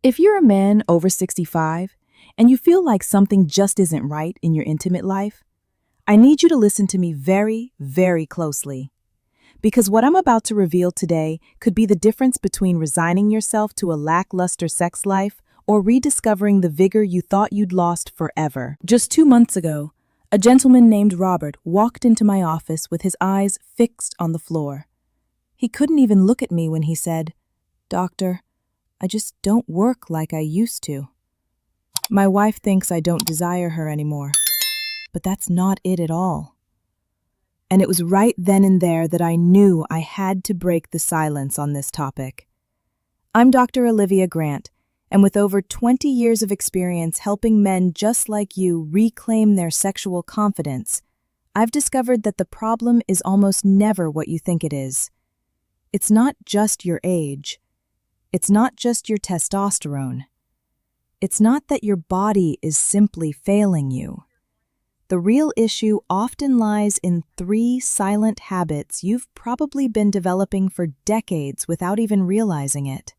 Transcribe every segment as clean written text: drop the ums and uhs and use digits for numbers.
If you're a man over 65 and you feel like something just isn't right in your intimate life, I need you to listen to me very, very closely. Because what I'm about to reveal today could be the difference between resigning yourself to a lackluster sex life or rediscovering the vigor you thought you'd lost forever. Just 2 months ago, a gentleman named Robert walked into my office with his eyes fixed on the floor. He couldn't even look at me when he said, "Doctor, I just don't work like I used to. My wife thinks I don't desire her anymore, but that's not it at all." And it was right then and there that I knew I had to break the silence on this topic. I'm Dr. Olivia Grant, and with over 20 years of experience helping men just like you reclaim their sexual confidence, I've discovered that the problem is almost never what you think it is. It's not just your age. It's not just your testosterone. It's not that your body is simply failing you. The real issue often lies in 3 silent habits you've probably been developing for decades without even realizing it.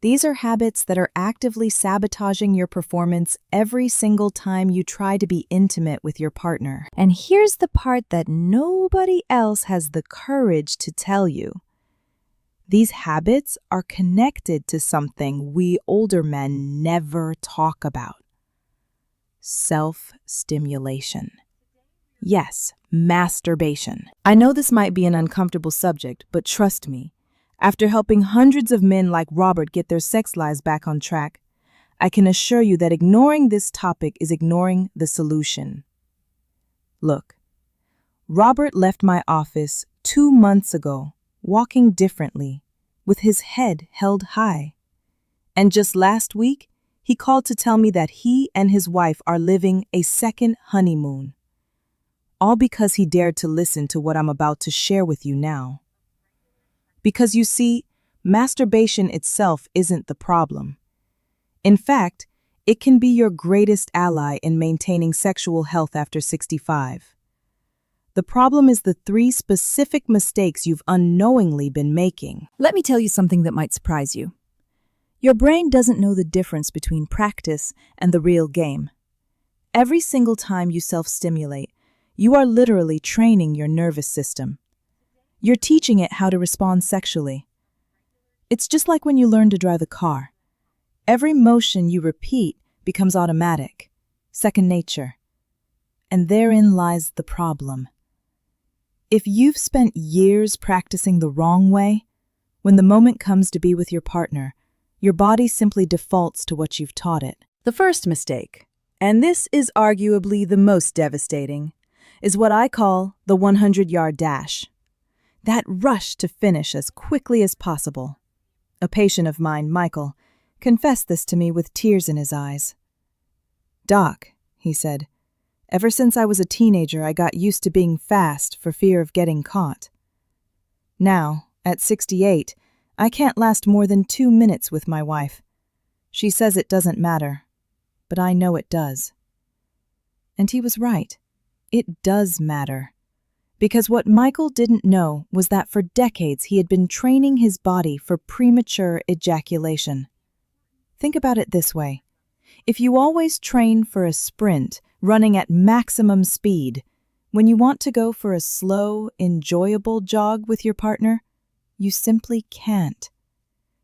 These are habits that are actively sabotaging your performance every single time you try to be intimate with your partner. And here's the part that nobody else has the courage to tell you. These habits are connected to something we older men never talk about: self-stimulation. Yes, masturbation. I know this might be an uncomfortable subject, but trust me, after helping hundreds of men like Robert get their sex lives back on track, I can assure you that ignoring this topic is ignoring the solution. Look, Robert left my office 2 months ago, walking differently, with his head held high. And just last week, he called to tell me that he and his wife are living a second honeymoon. All because he dared to listen to what I'm about to share with you now. Because you see, masturbation itself isn't the problem. In fact, it can be your greatest ally in maintaining sexual health after 65. The problem is the 3 specific mistakes you've unknowingly been making. Let me tell you something that might surprise you. Your brain doesn't know the difference between practice and the real game. Every single time you self-stimulate, you are literally training your nervous system. You're teaching it how to respond sexually. It's just like when you learn to drive a car. Every motion you repeat becomes automatic, second nature. And therein lies the problem. If you've spent years practicing the wrong way, when the moment comes to be with your partner, your body simply defaults to what you've taught it. The first mistake, and this is arguably the most devastating, is what I call the 100-yard dash. That rush to finish as quickly as possible. A patient of mine, Michael, confessed this to me with tears in his eyes. "Doc," he said, "ever since I was a teenager, I got used to being fast for fear of getting caught. Now, at 68, I can't last more than 2 minutes with my wife. She says it doesn't matter, but I know it does." And he was right. It does matter. Because what Michael didn't know was that for decades he had been training his body for premature ejaculation. Think about it this way. If you always train for a sprint, running at maximum speed, when you want to go for a slow, enjoyable jog with your partner, you simply can't.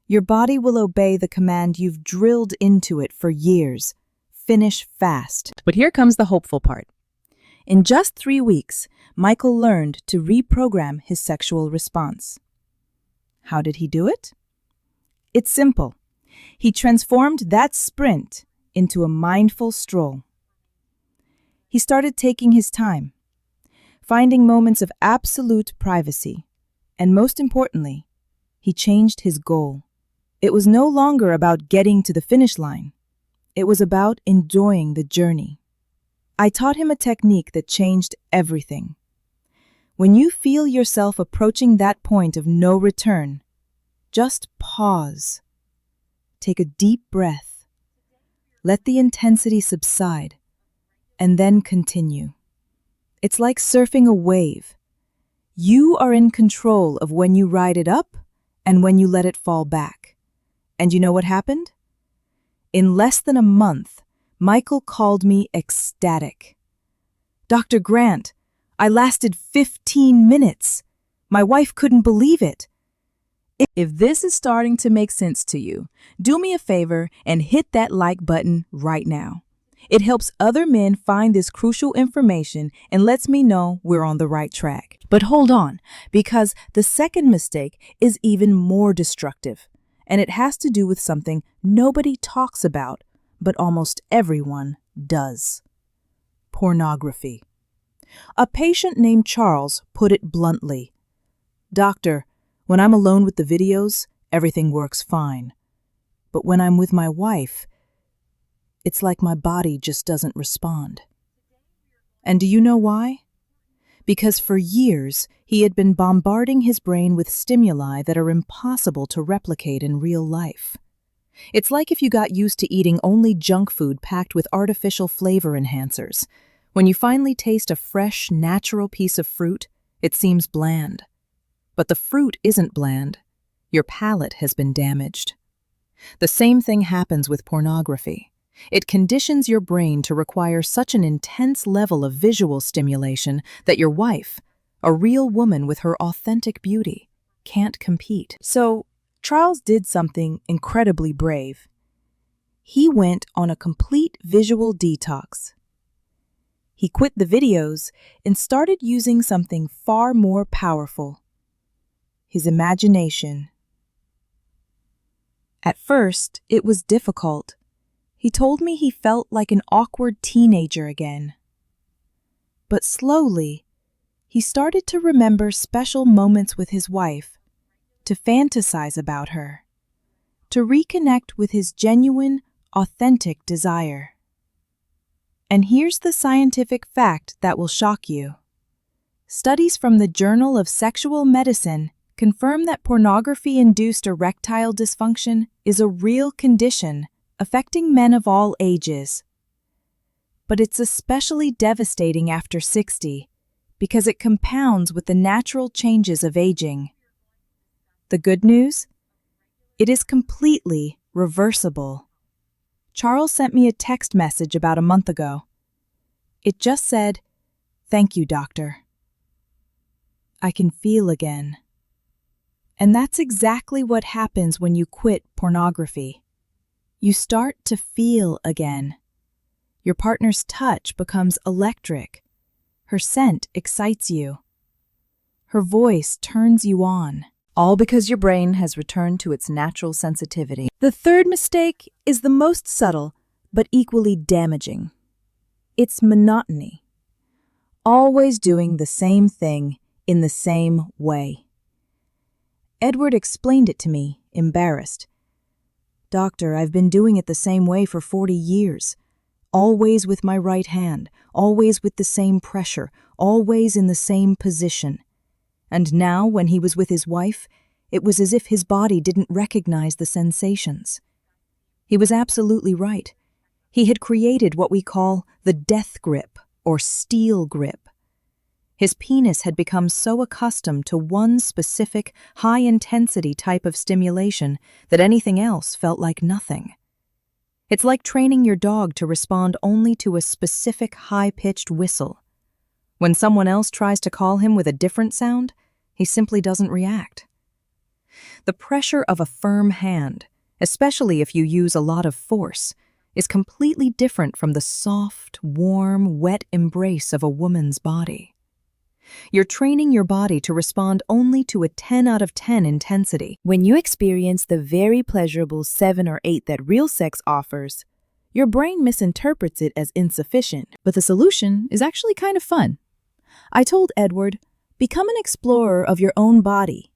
Your body will obey the command you've drilled into it for years. Finish fast. But here comes the hopeful part. In just 3 weeks, Michael learned to reprogram his sexual response. How did he do it? It's simple. He transformed that sprint into a mindful stroll. He started taking his time, finding moments of absolute privacy, and most importantly, he changed his goal. It was no longer about getting to the finish line. It was about enjoying the journey. I taught him a technique that changed everything. When you feel yourself approaching that point of no return, just pause. Take a deep breath. Let the intensity subside, and then continue. It's like surfing a wave. You are in control of when you ride it up and when you let it fall back. And you know what happened? In less than a month, Michael called me ecstatic. "Dr. Grant, I lasted 15 minutes. My wife couldn't believe it." If this is starting to make sense to you, do me a favor and hit that like button right now. It helps other men find this crucial information and lets me know we're on the right track. But hold on, because the second mistake is even more destructive, and it has to do with something nobody talks about, but almost everyone does. Pornography. A patient named Charles put it bluntly. "Doctor, when I'm alone with the videos, everything works fine. But when I'm with my wife, it's like my body just doesn't respond." And do you know why? Because for years, he had been bombarding his brain with stimuli that are impossible to replicate in real life. It's like if you got used to eating only junk food packed with artificial flavor enhancers. When you finally taste a fresh, natural piece of fruit, it seems bland. But the fruit isn't bland. Your palate has been damaged. The same thing happens with pornography. It conditions your brain to require such an intense level of visual stimulation that your wife, a real woman with her authentic beauty, can't compete. So, Charles did something incredibly brave. He went on a complete visual detox. He quit the videos and started using something far more powerful: his imagination. At first, it was difficult. He told me he felt like an awkward teenager again. But slowly, he started to remember special moments with his wife, to fantasize about her, to reconnect with his genuine, authentic desire. And here's the scientific fact that will shock you. Studies from the Journal of Sexual Medicine confirm that pornography-induced erectile dysfunction is a real condition affecting men of all ages. But it's especially devastating after 60 because it compounds with the natural changes of aging. The good news? It is completely reversible. Charles sent me a text message about a month ago. It just said, "Thank you, doctor. I can feel again." And that's exactly what happens when you quit pornography. You start to feel again. Your partner's touch becomes electric. Her scent excites you. Her voice turns you on. All because your brain has returned to its natural sensitivity. The third mistake is the most subtle, but equally damaging. It's monotony. Always doing the same thing in the same way. Edward explained it to me, embarrassed. "Doctor, I've been doing it the same way for 40 years. Always with my right hand, always with the same pressure, always in the same position. And now, when he was with his wife, it was as if his body didn't recognize the sensations." He was absolutely right. He had created what we call the death grip or steel grip. His penis had become so accustomed to one specific, high-intensity type of stimulation that anything else felt like nothing. It's like training your dog to respond only to a specific high-pitched whistle. When someone else tries to call him with a different sound, he simply doesn't react. The pressure of a firm hand, especially if you use a lot of force, is completely different from the soft, warm, wet embrace of a woman's body. You're training your body to respond only to a 10 out of 10 intensity. When you experience the very pleasurable 7 or 8 that real sex offers, your brain misinterprets it as insufficient. But the solution is actually kind of fun. I told Edward, "Become an explorer of your own body."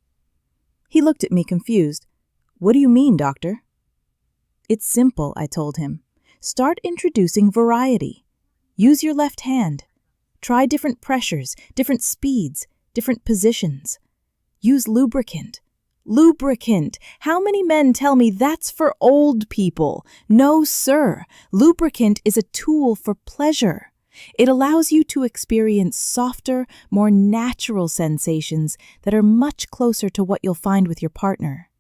He looked at me confused. "What do you mean, doctor?" "It's simple," I told him. "Start introducing variety. Use your left hand. Try different pressures, different speeds, different positions. Use lubricant. Lubricant! How many men tell me that's for old people? No, sir. Lubricant is a tool for pleasure. It allows you to experience softer, more natural sensations that are much closer to what you'll find with your partner."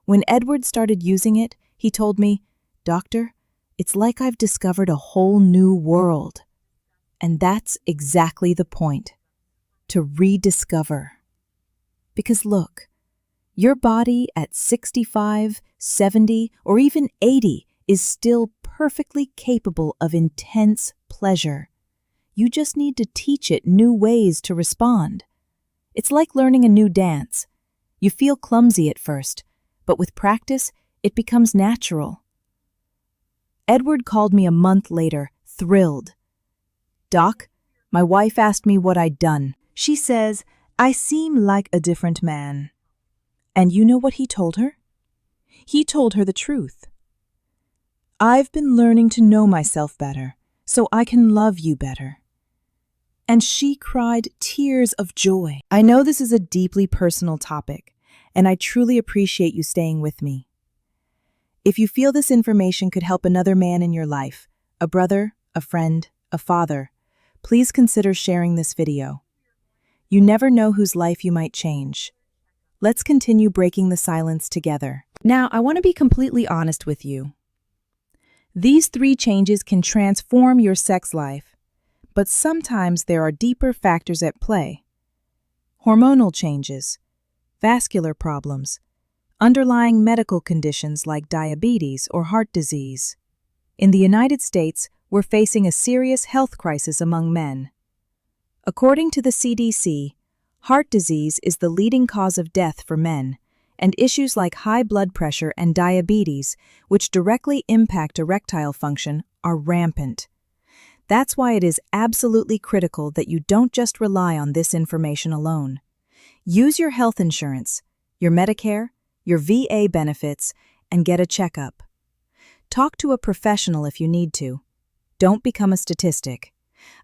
When Edward started using it, he told me, "Doctor, it's like I've discovered a whole new world." And that's exactly the point, to rediscover. Because look, your body at 65, 70, or even 80 is still perfectly capable of intense pleasure. You just need to teach it new ways to respond. It's like learning a new dance. You feel clumsy at first, but with practice, it becomes natural. Edward called me a month later, thrilled. "Doc, my wife asked me what I'd done. She says, I seem like a different man." And you know what he told her? He told her the truth. "I've been learning to know myself better, so I can love you better." And she cried tears of joy. I know this is a deeply personal topic, and I truly appreciate you staying with me. If you feel this information could help another man in your life, a brother, a friend, a father, please consider sharing this video. You never know whose life you might change. Let's continue breaking the silence together. Now, I want to be completely honest with you. These 3 changes can transform your sex life, but sometimes there are deeper factors at play. Hormonal changes, vascular problems, underlying medical conditions like diabetes or heart disease. In the United States, we're facing a serious health crisis among men. According to the CDC, heart disease is the leading cause of death for men, and issues like high blood pressure and diabetes, which directly impact erectile function, are rampant. That's why it is absolutely critical that you don't just rely on this information alone. Use your health insurance, your Medicare, your VA benefits, and get a checkup. Talk to a professional if you need to. Don't become a statistic.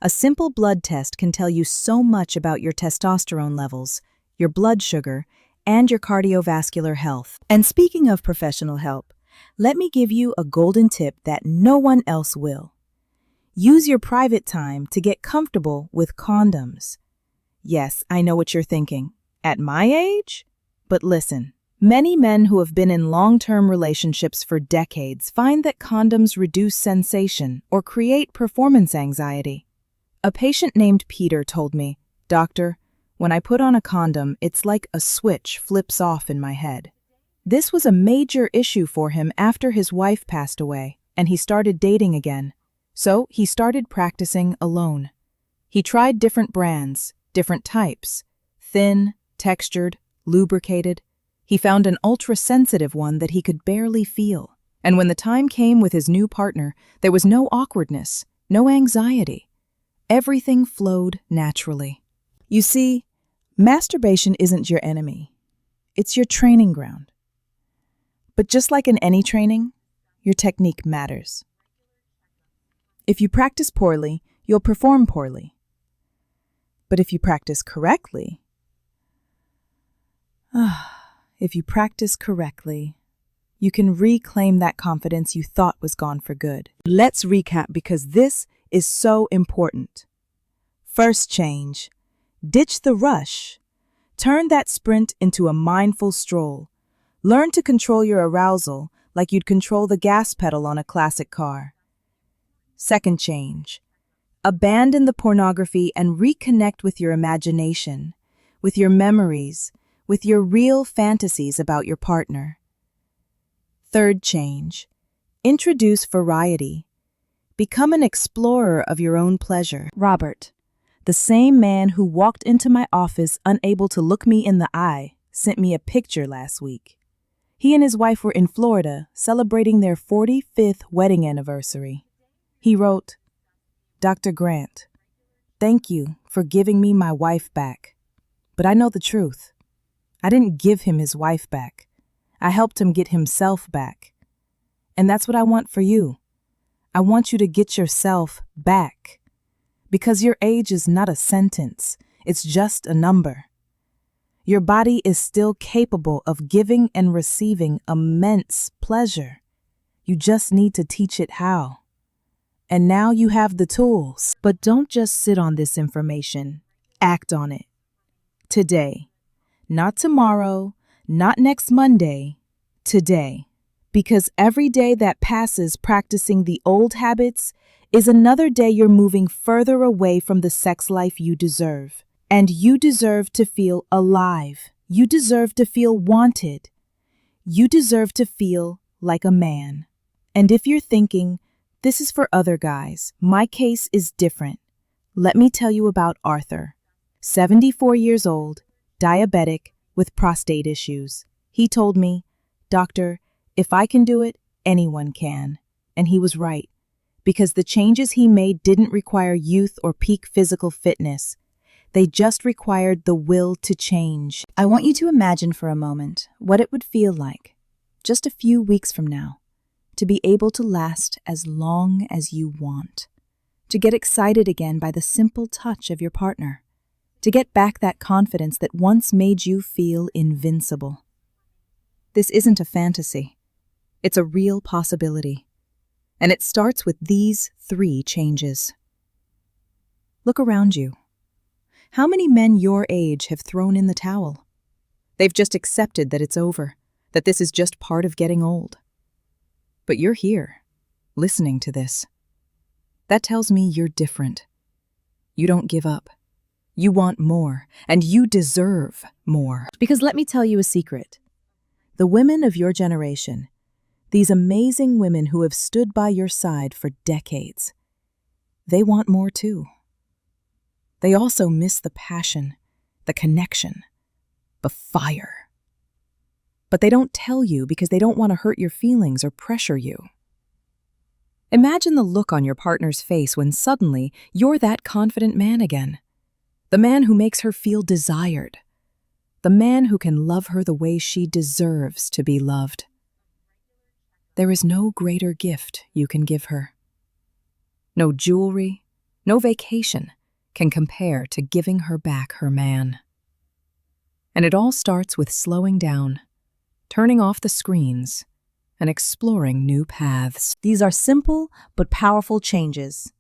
A simple blood test can tell you so much about your testosterone levels, your blood sugar, and your cardiovascular health. And speaking of professional help, let me give you a golden tip that no one else will. Use your private time to get comfortable with condoms. Yes, I know what you're thinking. At my age? But listen, many men who have been in long-term relationships for decades find that condoms reduce sensation or create performance anxiety. A patient named Peter told me, "Doctor, when I put on a condom, it's like a switch flips off in my head." This was a major issue for him after his wife passed away, and he started dating again. So he started practicing alone. He tried different brands, different types, thin, textured, lubricated. He found an ultra-sensitive one that he could barely feel. And when the time came with his new partner, there was no awkwardness, no anxiety. Everything flowed naturally. You see, masturbation isn't your enemy. It's your training ground. But just like in any training, your technique matters. If you practice poorly, you'll perform poorly. But if you practice correctly, you can reclaim that confidence you thought was gone for good. Let's recap because this is so important. First change. Ditch the rush. Turn that sprint into a mindful stroll. Learn to control your arousal like you'd control the gas pedal on a classic car. Second change. Abandon the pornography and reconnect with your imagination, with your memories, with your real fantasies about your partner. Third change. Introduce variety. Become an explorer of your own pleasure. Robert, the same man who walked into my office unable to look me in the eye, sent me a picture last week. He and his wife were in Florida celebrating their 45th wedding anniversary. He wrote, "Dr. Grant, thank you for giving me my wife back. But I know the truth. I didn't give him his wife back. I helped him get himself back. And that's what I want for you. I want you to get yourself back. Because your age is not a sentence. It's just a number. Your body is still capable of giving and receiving immense pleasure. You just need to teach it how. And now you have the tools. But don't just sit on this information. Act on it. Today. Not tomorrow, not next Monday. Today. Because every day that passes practicing the old habits is another day you're moving further away from the sex life you deserve. And you deserve to feel alive. You deserve to feel wanted. You deserve to feel like a man. And if you're thinking, this is for other guys, my case is different. Let me tell you about Arthur. 74 years old, diabetic, with prostate issues. He told me, "Doctor, if I can do it, anyone can." And he was right, because the changes he made didn't require youth or peak physical fitness. They just required the will to change. I want you to imagine for a moment what it would feel like, just a few weeks from now, to be able to last as long as you want, to get excited again by the simple touch of your partner, to get back that confidence that once made you feel invincible. This isn't a fantasy. It's a real possibility. And it starts with these 3 changes. Look around you. How many men your age have thrown in the towel? They've just accepted that it's over, that this is just part of getting old. But you're here, listening to this. That tells me you're different. You don't give up. You want more, and you deserve more. Because let me tell you a secret. The women of your generation, these amazing women who have stood by your side for decades, they want more too. They also miss the passion, the connection, the fire. But they don't tell you because they don't want to hurt your feelings or pressure you. Imagine the look on your partner's face when suddenly you're that confident man again. The man who makes her feel desired. The man who can love her the way she deserves to be loved. There is no greater gift you can give her. No jewelry, no vacation can compare to giving her back her man. And it all starts with slowing down, turning off the screens, and exploring new paths. These are simple but powerful changes.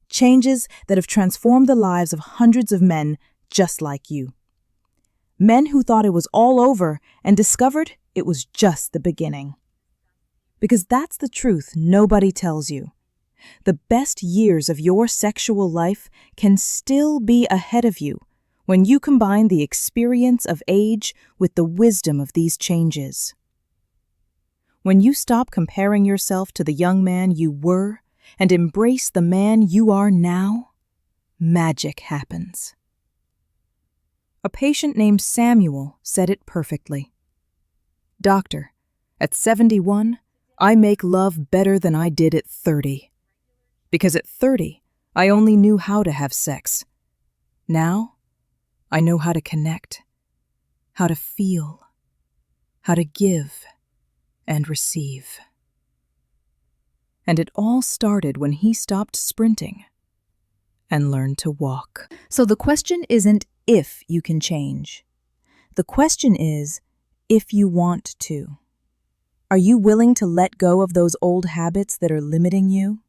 Changes that have transformed the lives of hundreds of men just like you. Men who thought it was all over and discovered it was just the beginning. Because that's the truth nobody tells you. The best years of your sexual life can still be ahead of you when you combine the experience of age with the wisdom of these changes. When you stop comparing yourself to the young man you were and embrace the man you are now, magic happens. A patient named Samuel said it perfectly. "Doctor, at 71, I make love better than I did at 30. Because at 30, I only knew how to have sex. Now, I know how to connect, how to feel, how to give and receive." And it all started when he stopped sprinting and learned to walk. So the question isn't if you can change. The question is if you want to. Are you willing to let go of those old habits that are limiting you?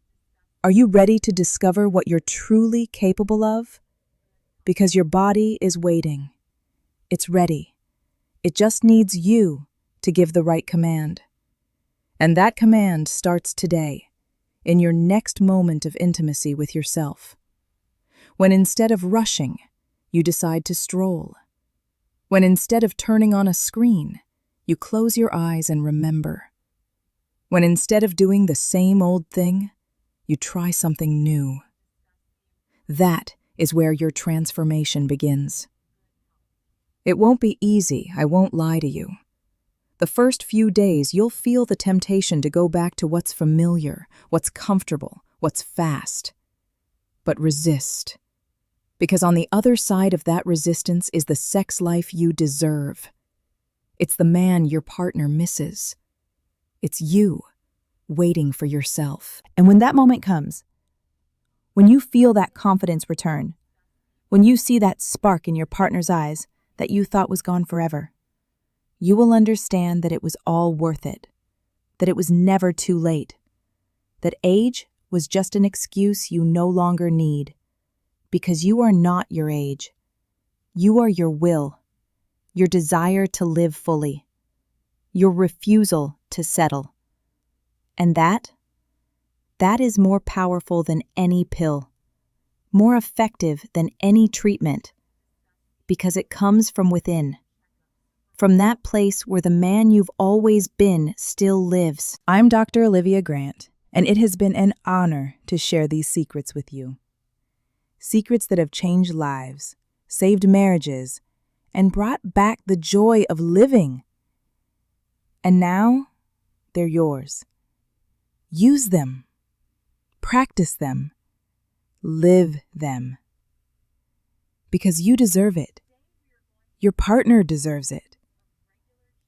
Are you ready to discover what you're truly capable of? Because your body is waiting. It's ready. It just needs you to give the right command. And that command starts today, in your next moment of intimacy with yourself. When instead of rushing, you decide to stroll. When instead of turning on a screen, you close your eyes and remember. When instead of doing the same old thing, you try something new. That is where your transformation begins. It won't be easy, I won't lie to you. The first few days, you'll feel the temptation to go back to what's familiar, what's comfortable, what's fast. But resist. Because on the other side of that resistance is the sex life you deserve. It's the man your partner misses. It's you, waiting for yourself. And when that moment comes, when you feel that confidence return, when you see that spark in your partner's eyes that you thought was gone forever, you will understand that it was all worth it, that it was never too late, that age was just an excuse you no longer need, because you are not your age. You are your will, your desire to live fully, your refusal to settle, And that is more powerful than any pill, more effective than any treatment, because it comes from within, from that place where the man you've always been still lives. I'm Dr. Olivia Grant, and it has been an honor to share these secrets with you. Secrets that have changed lives, saved marriages, and brought back the joy of living. And now, they're yours. Use them. Practice them. Live them. Because you deserve it. Your partner deserves it.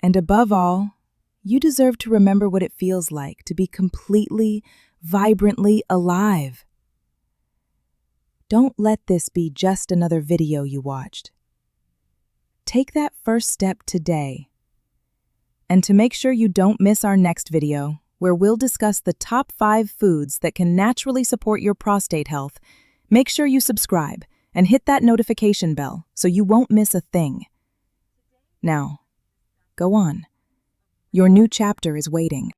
And above all, you deserve to remember what it feels like to be completely, vibrantly alive. Don't let this be just another video you watched. Take that first step today. And to make sure you don't miss our next video, where we'll discuss the top 5 foods that can naturally support your prostate health, make sure you subscribe and hit that notification bell so you won't miss a thing. Now, go on. Your new chapter is waiting.